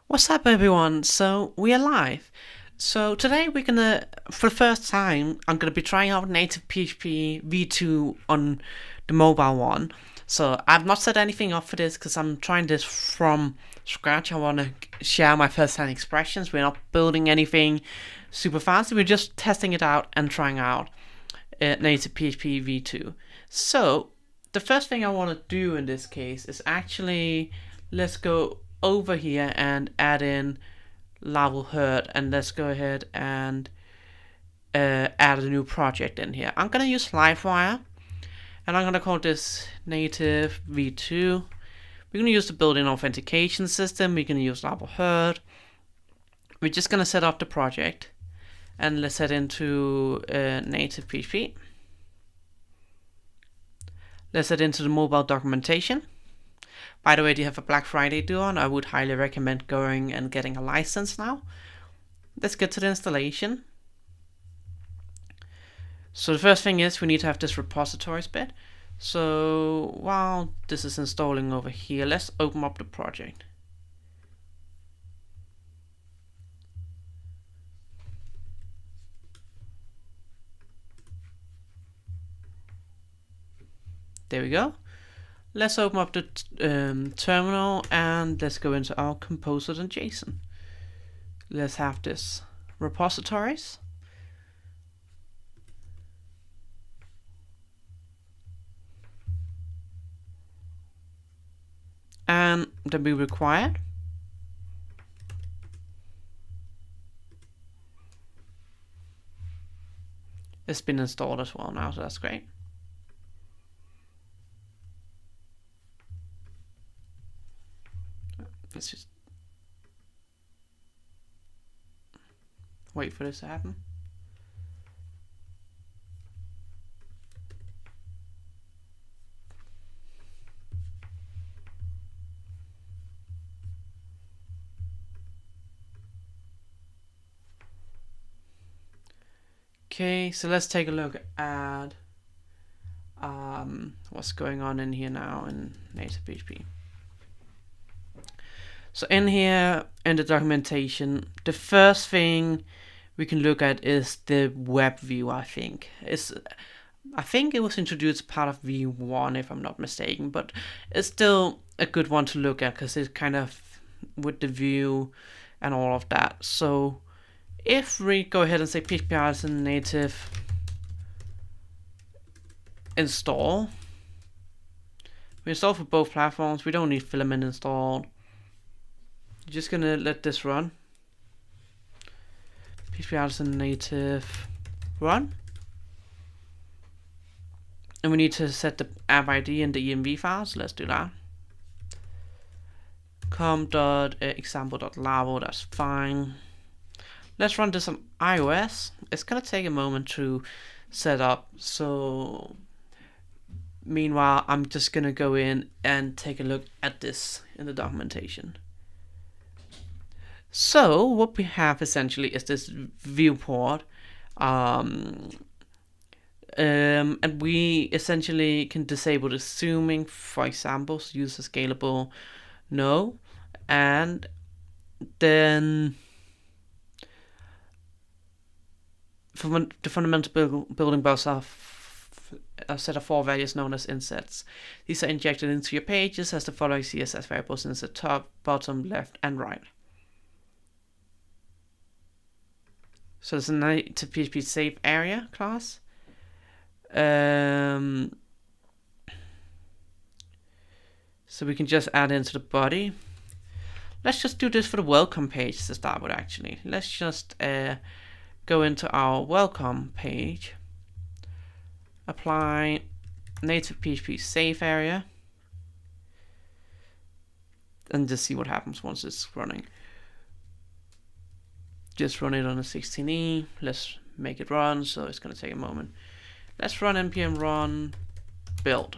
What's up, everyone? So we are live. So today we're gonna, for the first time, I'm gonna be trying out NativePHP V2 on the mobile one. So I've not set anything up for this because I'm trying this from scratch. I want to share my first-hand expressions. We're not building anything super fancy. We're just testing it out and trying out NativePHP V2. So the first thing I want to do in this case is actually let's go over here and add in level herd, and let's go ahead and add a new project in here. I'm gonna use Livewire, and I'm gonna call this native v2. We're gonna use the built-in authentication system. We're gonna use level herd. We're just gonna set up the project, and let's head into native PHP. Let's head into the mobile documentation. By the way, they have a Black Friday deal on. I would highly recommend going and getting a license now. Let's get to the installation. So the first thing is we need to have this repositories bit. So while this is installing over here, let's open up the project. There we go. Let's open up the terminal and let's go into our composer.json. Let's have this repositories. And then we require it's been installed as well now, so that's great. Let's just wait for this to happen. Okay, so let's take a look at what's going on in here now in NativePHP. So in here, in the documentation, the first thing we can look at is the web view. I think it was introduced part of V1 if I'm not mistaken, but it's still a good one to look at because it's kind of with the view and all of that. So if we go ahead and say php native install, we install for both platforms. We don't need filament installed. Just gonna let this run. php native run, and we need to set the app ID in the env file, so let's do that. com.example.lavo, that's fine. Let's run this on iOS. It's gonna take a moment to set up, so meanwhile I'm just gonna go in and take a look at this in the documentation. So what we have essentially is this viewport, and we essentially can disable the zooming, for example, so use a scalable no, and then from the fundamental building blocks of a set of 4 values known as insets. These are injected into your pages as the following CSS variables in the top, bottom, left, and right. So there's a NativePHP save area class. So we can just add into the body. Let's just do this for the welcome page to start with. Actually, let's just go into our welcome page, apply NativePHP save area, and just see what happens once it's running. Just run it on a 16E. Let's make it run, so it's going to take a moment. Let's run npm run build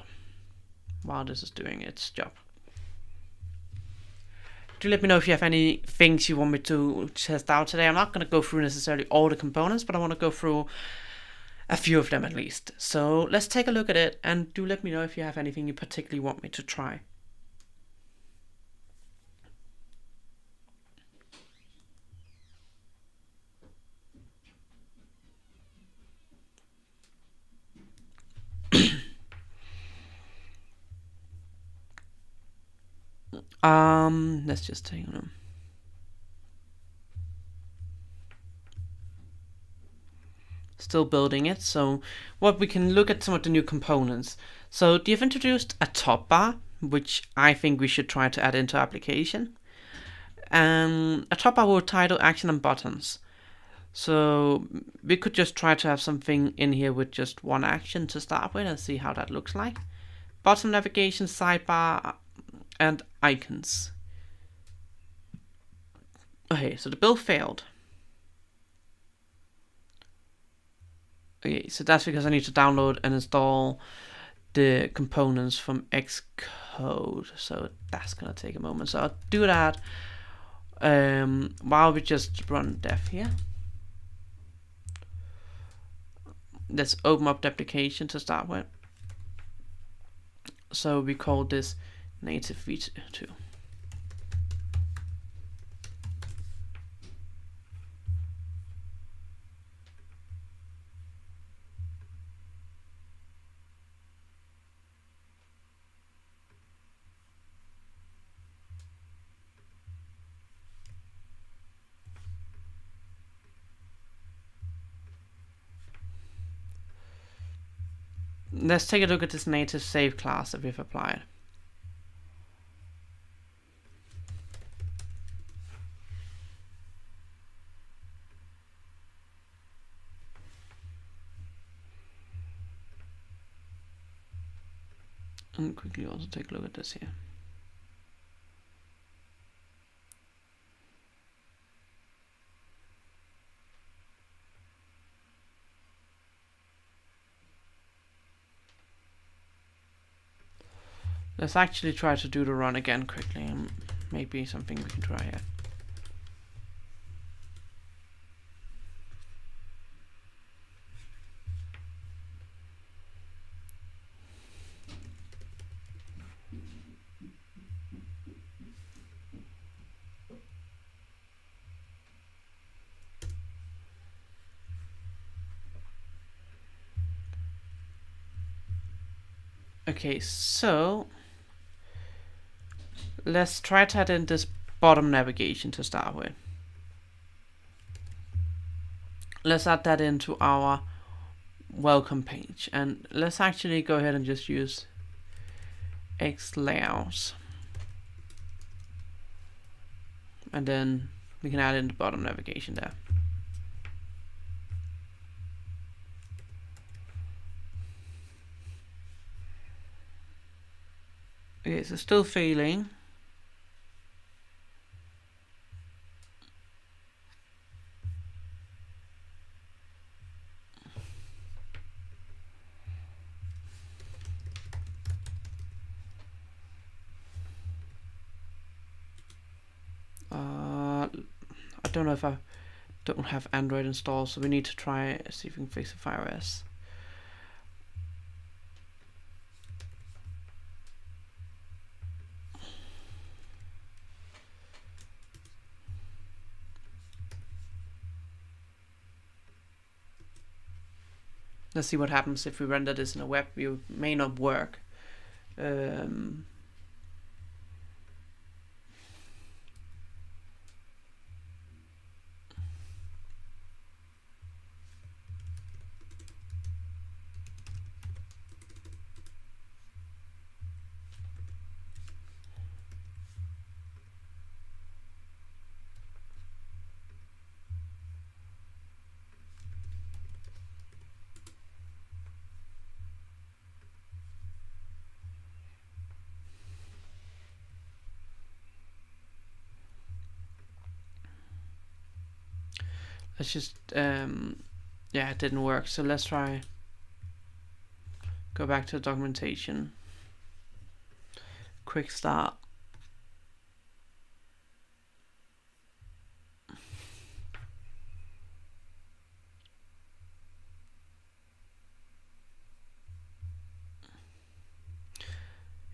while this is doing its job. Do let me know if you have any things you want me to test out today. I'm not going to go through necessarily all the components, but I want to go through a few of them at least. So let's take a look at it, and do let me know if you have anything you particularly want me to try. Let's just take them. Still building it. So what we can look at some of the new components. So they've introduced a top bar, which I think we should try to add into application. And a top bar with title, action, and buttons. So we could just try to have something in here with just one action to start with and see how that looks like. Bottom navigation, sidebar, and icons. Okay, so the build failed. Okay, so that's because I need to download and install the components from Xcode. So that's gonna take a moment. So I'll do that while we just run dev here. Let's open up the application to start with. So we call this native V2. Let's take a look at this native save class that we've applied. And quickly also take a look at this here. Let's actually try to do the run again quickly, and maybe something we can try here. Okay, so let's try to add in this bottom navigation to start with. Let's add that into our welcome page, and let's actually go ahead and just use X layouts, and then we can add in the bottom navigation there. Okay, so still failing. I don't know if I don't have Android installed, so we need to try see if we can fix it for iOS. Let's see what happens if we render this in a web view. It may not work. Let's just yeah, it didn't work, so let's try go back to the documentation, quick start.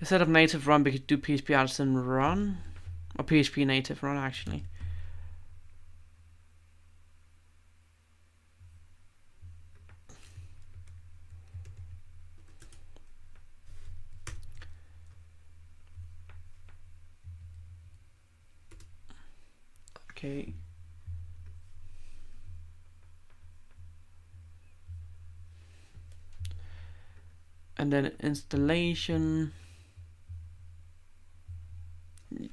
Instead of native run, we could do PHP artisan run, or PHP native run actually. Okay. And then installation.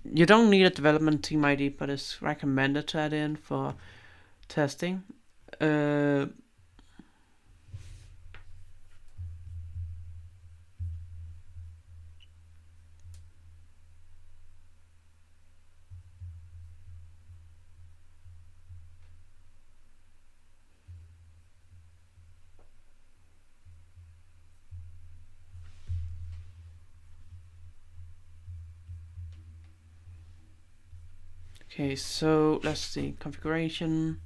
You don't need a development team ID, but it's recommended to add in for testing. Okay, so let's see, configuration.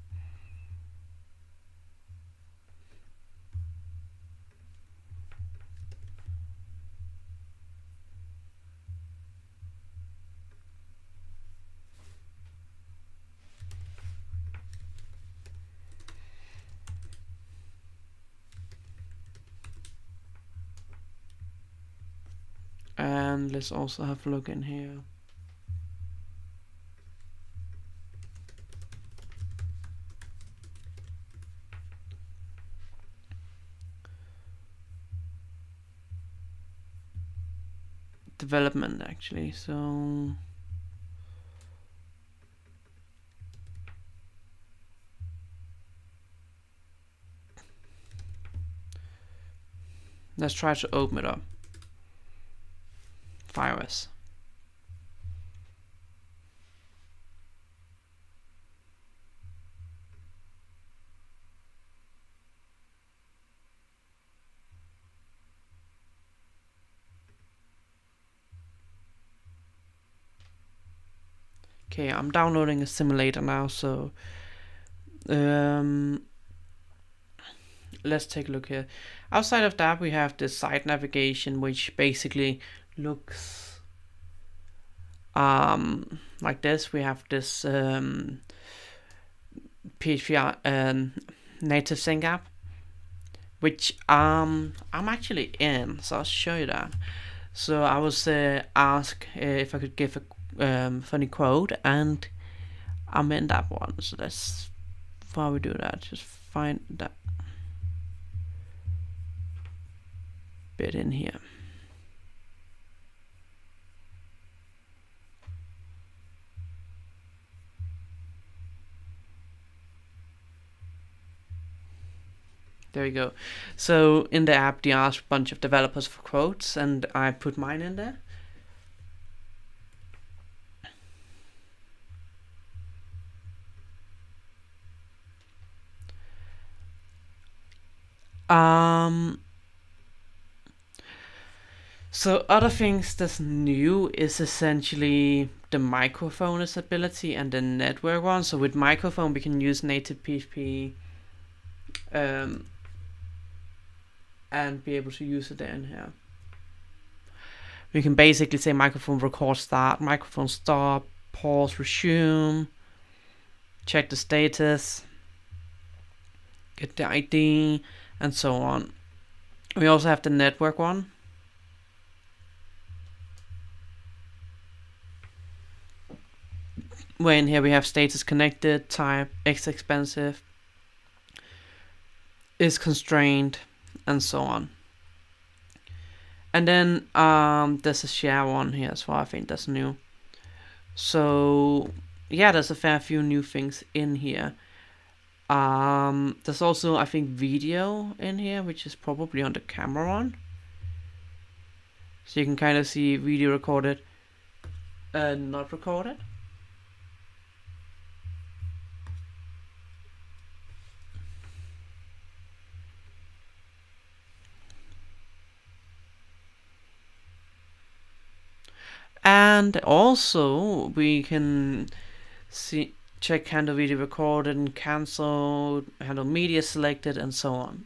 And let's also have a look in here. Development actually, so let's try to open it up. Virus. Okay, I'm downloading a simulator now, so let's take a look here. Outside of that, we have the site navigation, which basically looks like this. We have this PHP native sync app, which I'm actually in, so I'll show you that. So I was asked if I could give a funny quote, and I'm in that one. So that's why we do that. Just find that bit in here. There you go. So in the app, they asked a bunch of developers for quotes, and I put mine in there. So other things that's new is essentially the microphone ability and the network one. So with microphone, we can use NativePHP and be able to use it in here. We can basically say microphone record start, microphone stop, pause, resume, check the status, get the ID, and so on. We also have the network one. Where in here we have status connected, type, expensive, is constrained, and so on. And then there's a share one here as well. I think that's new. So yeah, there's a fair few new things in here. There's also, I think, video in here, which is probably on the camera one. So you can kind of see video recorded and not recorded. And also we can check handle video recorded and cancelled, handle media selected, and so on.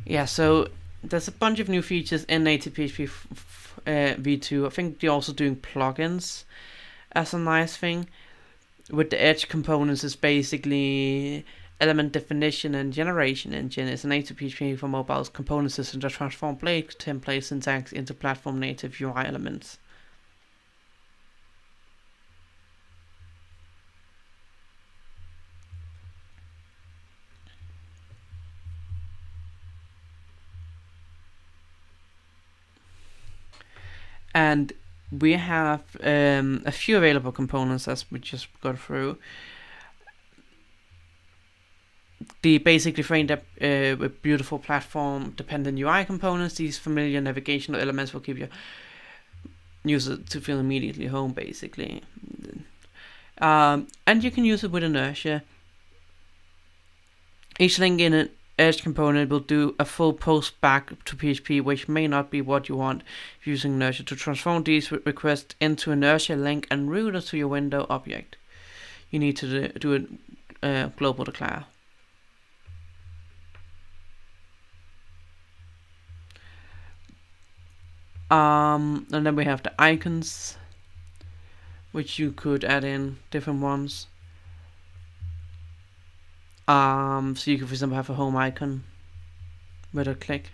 Yeah, so there's a bunch of new features in NativePHP V2. I think they're also doing plugins as a nice thing. With the edge components, is basically element definition and generation engine is a native PHP for mobile's component system that transforms Blade template syntax into platform native UI elements. And we have a few available components as we just got through. The basically framed up with beautiful platform dependent UI components. These familiar navigational elements will keep your user to feel immediately home, basically. And you can use it with inertia. Each link in an Edge component will do a full post back to PHP, which may not be what you want using inertia. To transform these requests into inertia link and route it to your window object, you need to do a global declare. And then we have the icons, which you could add in different ones. So you could, for example, have a home icon with a click.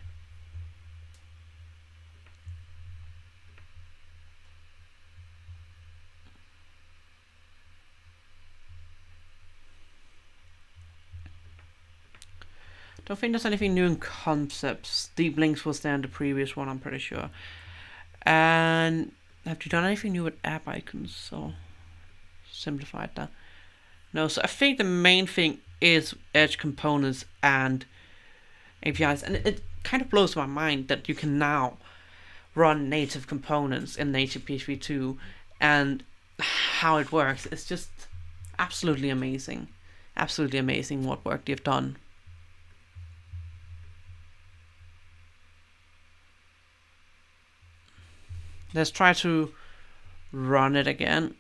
Don't think there's anything new in concepts. Deep links was there in the previous one, I'm pretty sure. And have you done anything new with app icons? So simplified that. No, so I think the main thing is Edge components and APIs, and it kind of blows my mind that you can now run native components in NativePHP V2, and how it works. It's just absolutely amazing. Absolutely amazing what work they've done. Let's try to run it again.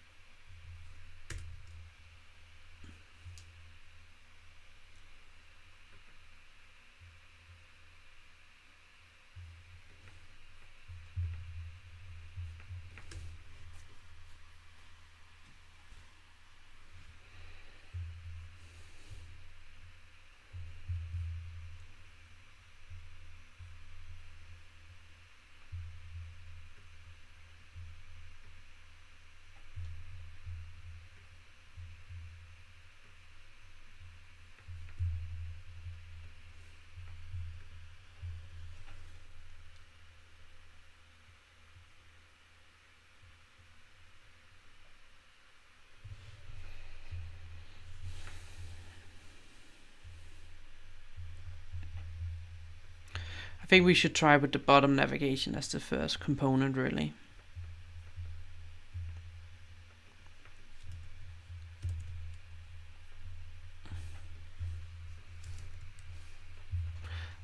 I think we should try with the bottom navigation as the first component, really.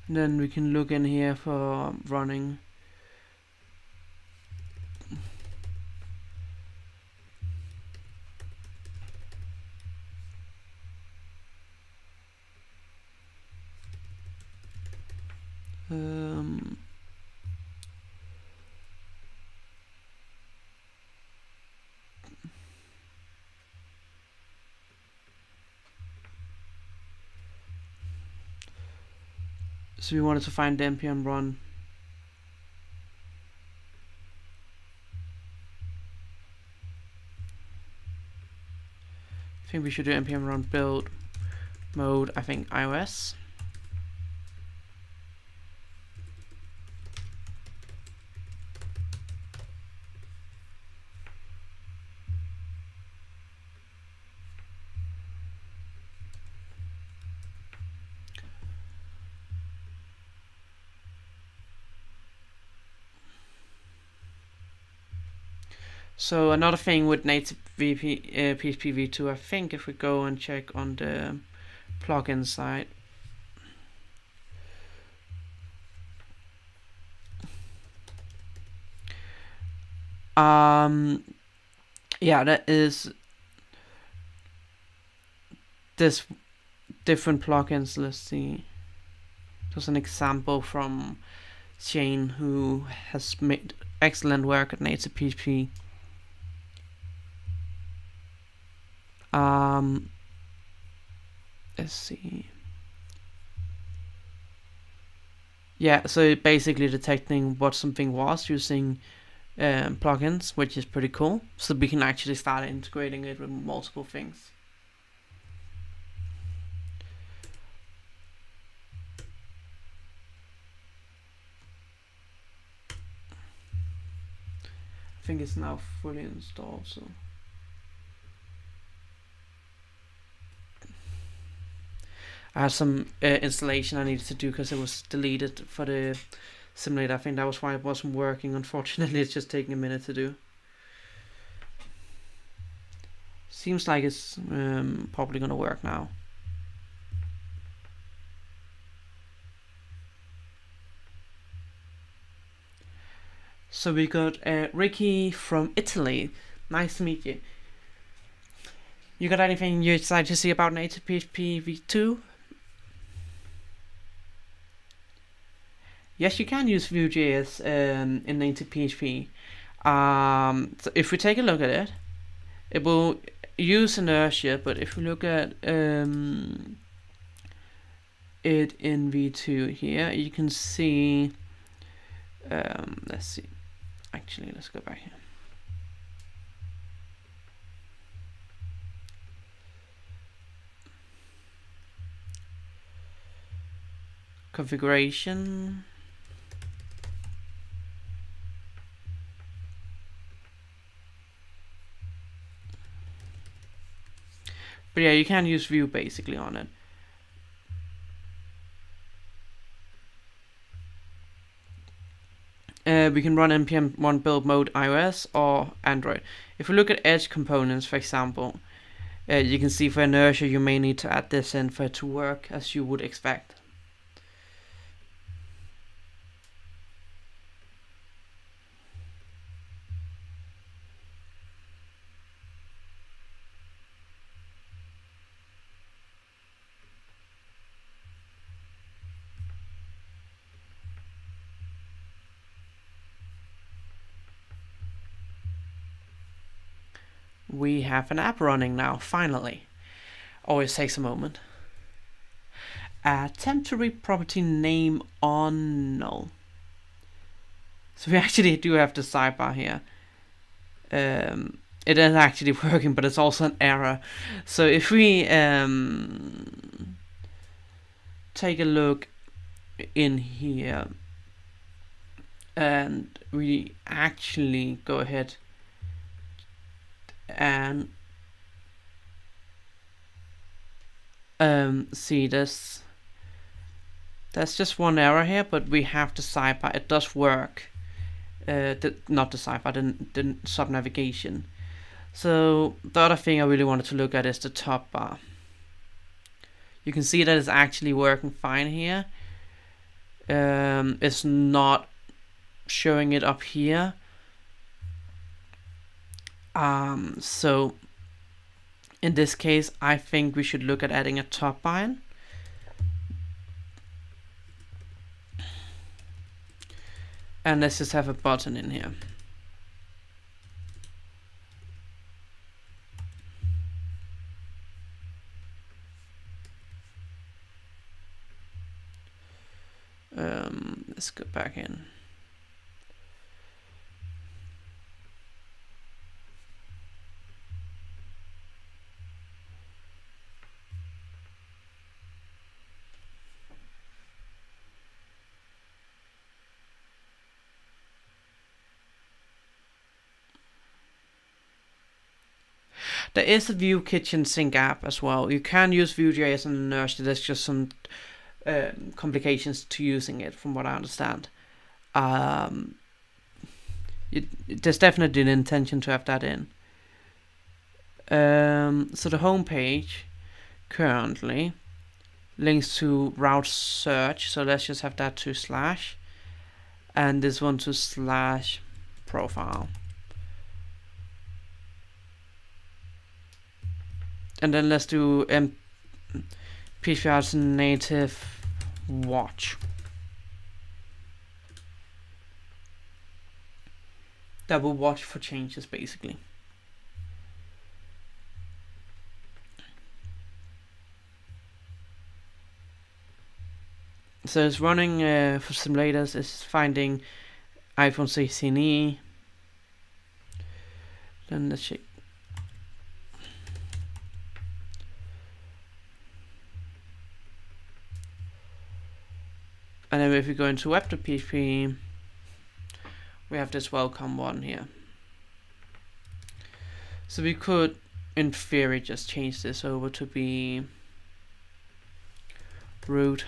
And then we can look in here for running. So we wanted to find the npm run. I think we should do npm run build mode, I think iOS. So another thing with native PHP V2, I think if we go and check on the plugin side, yeah, that is this different plugins. Let's see. There's an example from Shane, who has made excellent work at NativePHP. let's see. Yeah, so it basically detecting what something was using plugins, which is pretty cool. So we can actually start integrating it with multiple things. I think it's now fully installed, so I had some installation I needed to do because it was deleted for the simulator. I think that was why it wasn't working. Unfortunately, it's just taking a minute to do. Seems like it's probably gonna work now. So we got Ricky from Italy. Nice to meet you. You got anything you're excited to see about NativePHP V2? Yes, you can use Vue.js in NativePHP. So if we take a look at it, it will use inertia, but if we look at it in V2 here, you can see, let's see, actually, let's go back here. Configuration. But yeah, you can use Vue basically on it. We can run npm1 build mode iOS or Android. If we look at edge components, for example, you can see for inertia you may need to add this in for it to work as you would expect. We have an app running now, finally. Always takes a moment. Attempt to read property name on null. So we actually do have the sidebar here. It is actually working, but it's also an error. So if we take a look in here and we actually go ahead and see this, there's just one error here, but we have the sidebar. It does work. Not the sidebar, the sub navigation. So the other thing I really wanted to look at is the top bar. You can see that it's actually working fine here. It's not showing it up here. So in this case, I think we should look at adding a top bar. And let's just have a button in here. Let's go back in. There is a Vue Kitchen Sync app as well. You can use Vue.js and inertia. There's just some complications to using it, from what I understand. There's definitely an intention to have that in. So the home page currently links to route search. So let's just have that to slash, and this one to slash profile. And then let's do php native watch. That will watch for changes basically. So it's running for simulators. It's finding iPhone 16e. Then let's check. And then if we go into web.php, we have this welcome one here. So we could, in theory, just change this over to be root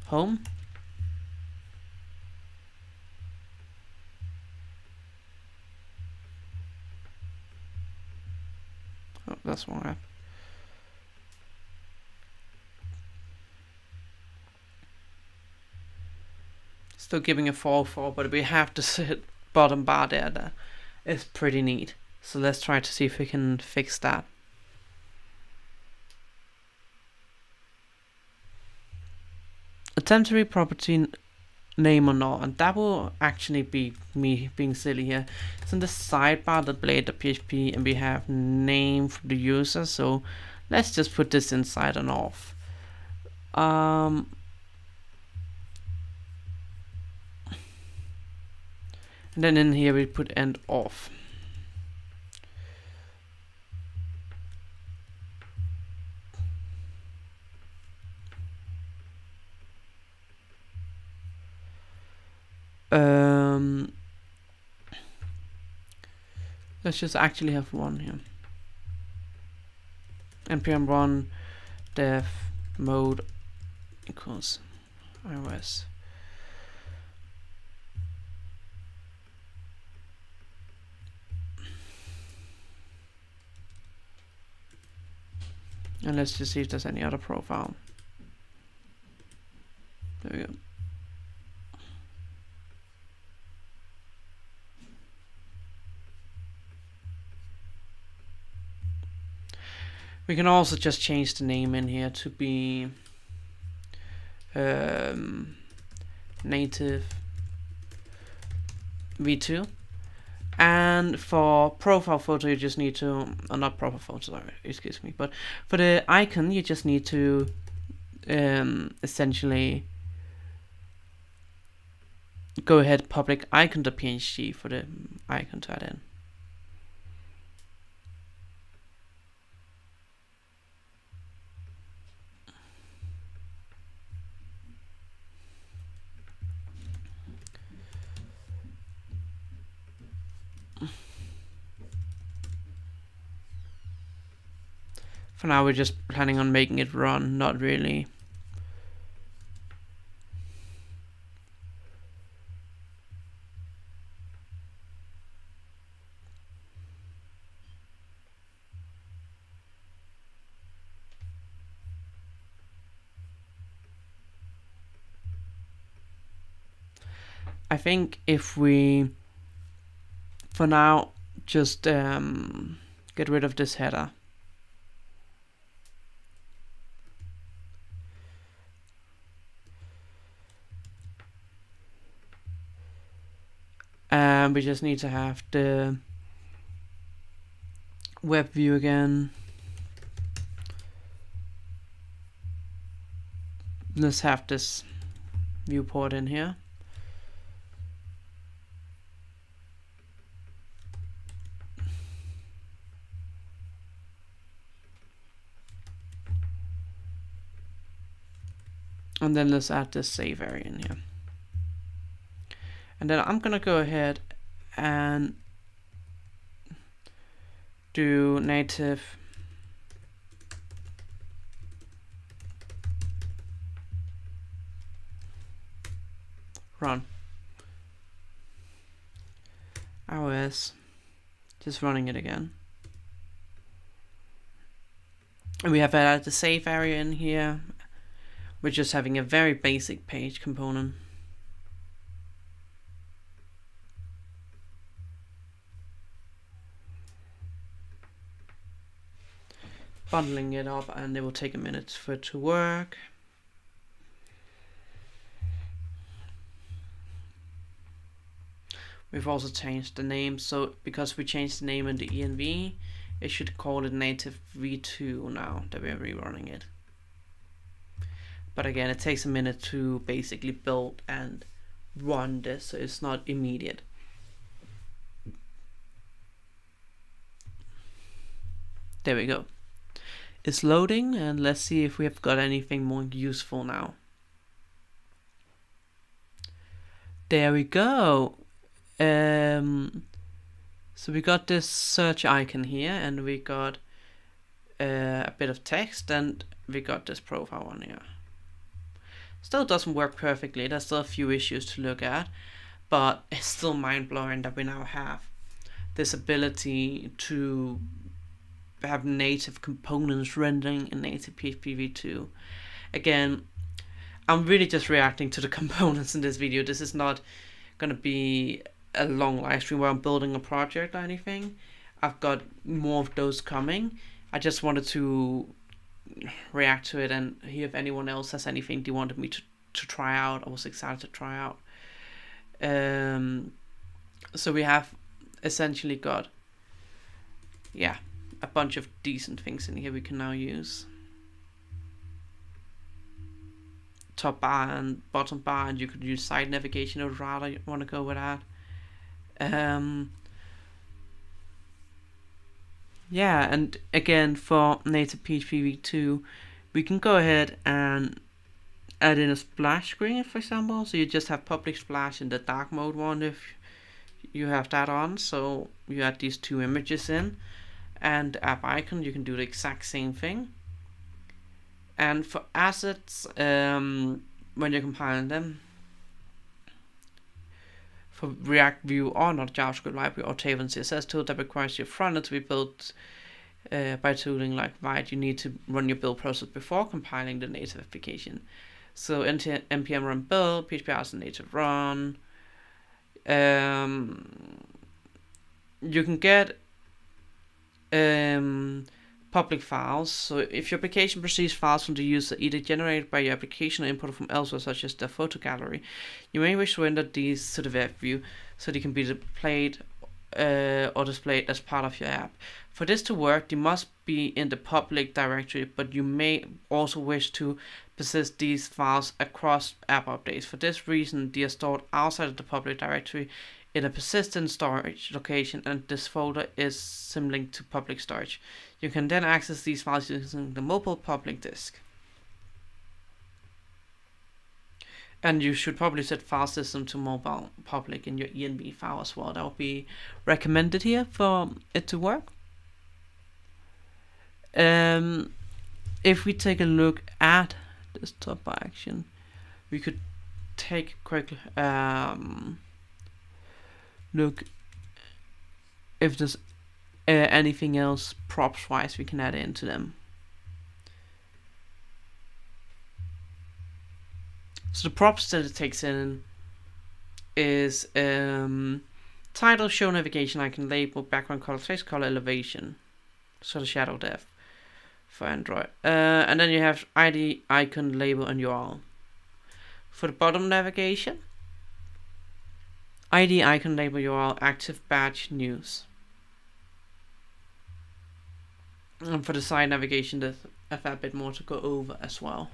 home. Oh, that's one app. Still giving a 4.4, but we have to bottom bar there. That is pretty neat. So let's try to see if we can fix that. A temporary property name or not, and that will actually be me being silly here. It's in the sidebar, the blade.php, and we have name for the user. So let's just put this inside and off. And then in here we put end off. Let's just actually have one here. npm run dev mode equals iOS. And let's just see if there's any other profile. There we go. We can also just change the name in here to be native V2. And for profile photo, you just need to, not profile photo, sorry, excuse me, but for the icon, you just need to essentially go ahead public icon.png for the icon to add in. For now, we're just planning on making it run, not really. I think if we, for now, just get rid of this header. We just need to have the web view again. Let's have this viewport in here. And then let's add this save area in here. And then I'm gonna go ahead and do native run iOS, just running it again. And we have added the save area in here. We're just having a very basic page component. Bundling it up, and it will take a minute for it to work. We've also changed the name, so because we changed the name in the env, it should call it native V2 now that we're rerunning it. But again, it takes a minute to basically build and run this, so it's not immediate. There we go. It's loading, and let's see if we have got anything more useful now. There we go. So we got this search icon here, and we got a bit of text, and we got this profile one here. Still doesn't work perfectly. There's still a few issues to look at, but it's still mind-blowing that we now have this ability to have native components rendering in NativePHP V2. Again, I'm really just reacting to the components in this video. This is not going to be a long live stream where I'm building a project or anything. I've got more of those coming. I just wanted to react to it and hear if anyone else has anything they wanted me to try out. I was excited to try out. So we have essentially got, yeah, a bunch of decent things in here we can now use. Top bar and bottom bar, and you could use side navigation. I would rather want to go with that. Yeah, and again for NativePHP V2, we can go ahead and add in a splash screen, for example. So you just have public splash in the dark mode one if you have that on. So you add these two images in, and the app icon, you can do the exact same thing. And for assets, when you're compiling them, for React Vue or not JavaScript library or Tailwind CSS tool that requires your frontend to be built by tooling like Vite, you need to run your build process before compiling the native application. So npm run build, php as a native run. You can get public files. So if your application receives files from the user either generated by your application or imported from elsewhere, such as the photo gallery, you may wish to render these to the web view so they can be displayed as part of your app. For this to work, they must be in the public directory, but you may also wish to persist these files across app updates. For this reason, they are stored outside of the public directory in a persistent storage location, and this folder is symlinked to public storage. You can then access these files using the mobile public disk. And you should probably set file system to mobile public in your env file as well. That would be recommended here for it to work. If we take a look at this top bar action, we could take a quick look if there's anything else props wise we can add into them. So the props that it takes in is title, show navigation icon, label, background color, face color, elevation, so the shadow depth for Android, and then you have ID, icon, label, and URL. For the bottom navigation, ID, icon, label, URL, active badge, news. And for the side navigation, there's a fair bit more to go over as well.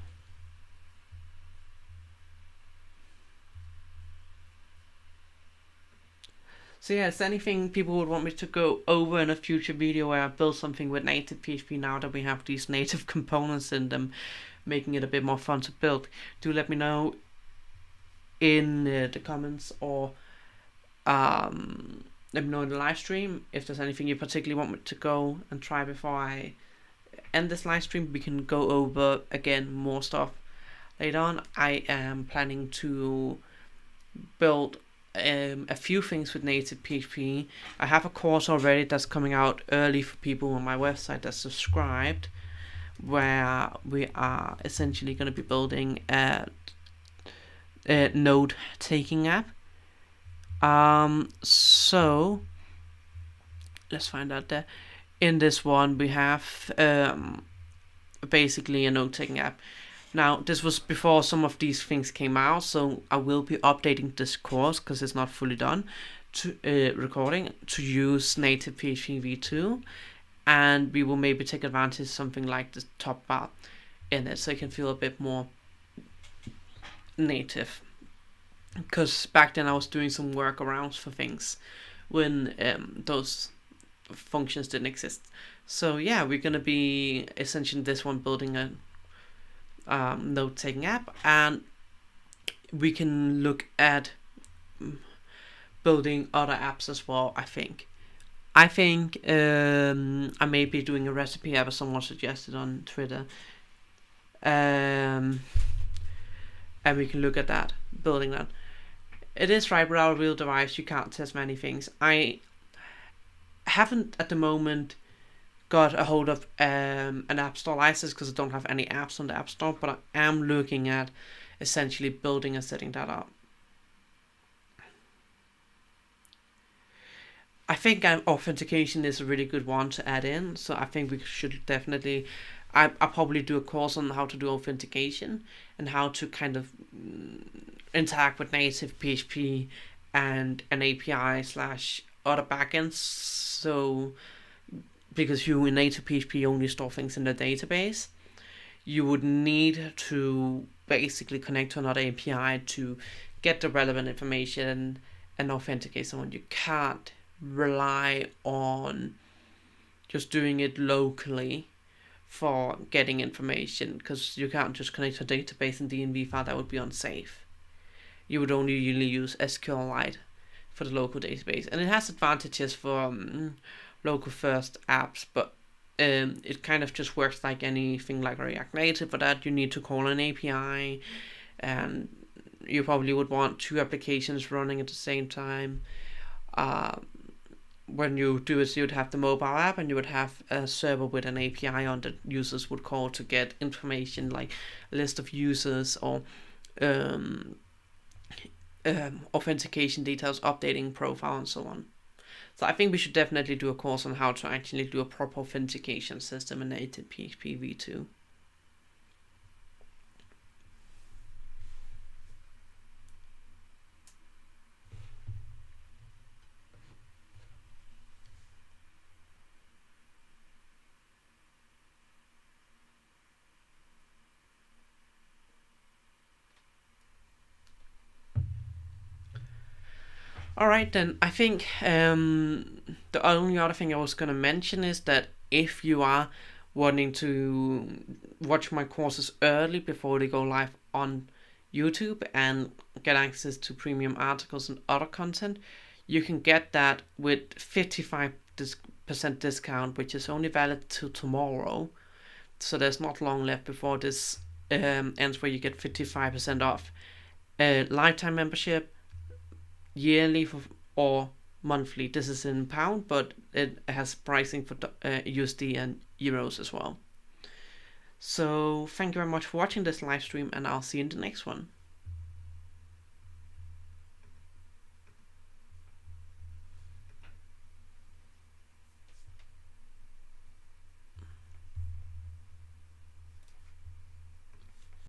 So yeah, is there anything people would want me to go over in a future video where I build something with NativePHP now that we have these native components in them, making it a bit more fun to build? Do let me know in the comments, or let me know in the live stream if there's anything you particularly want me to go and try before I end this live stream. We can go over again more stuff later on. I am planning to build a few things with NativePHP. I have a course already that's coming out early for people on my website that's subscribed, where we are essentially going to be building a note taking app. So let's find out there. In this one we have basically a note taking app. Now this was before some of these things came out, so I will be updating this course because it's not fully done to recording to use NativePHP V2, and we will maybe take advantage of something like the top bar in it, so it can feel a bit more native, because back then I was doing some workarounds for things when those functions didn't exist. So yeah, we're gonna be essentially this one building a note-taking app, and we can look at building other apps as well. I think I may be doing a recipe app, as someone suggested on Twitter, and we can look at that, building that. It is right, without a real device you can't test many things. I haven't at the moment got a hold of an app store license because I don't have any apps on the app store, but I am looking at essentially building and setting that up. I think authentication is a really good one to add in, so I think we should definitely. I'll probably do a course on how to do authentication and how to kind of interact with native PHP and an API / other backends. So, because you in native PHP only store things in the database, you would need to basically connect to another API to get the relevant information and authenticate someone. You can't rely on just doing it locally for getting information, because you can't just connect to a database and DNV file. That would be unsafe. You would only usually use SQLite for the local database, and it has advantages for local first apps, but it kind of just works like anything like React Native. For that you need to call an API, and you probably would want 2 applications running at the same time. When you do it, you would have the mobile app and you would have a server with an API on that users would call to get information like a list of users or authentication details, updating profile, and so on. So I think we should definitely do a course on how to actually do a proper authentication system in NativePHP V2. Alright then, I think the only other thing I was going to mention is that if you are wanting to watch my courses early before they go live on YouTube and get access to premium articles and other content, you can get that with 55% discount, which is only valid till tomorrow. So there's not long left before this ends, where you get 55% off lifetime membership, yearly or monthly. This is in pound, but it has pricing for USD and euros as well. So thank you very much for watching this live stream, and I'll see you in the next one.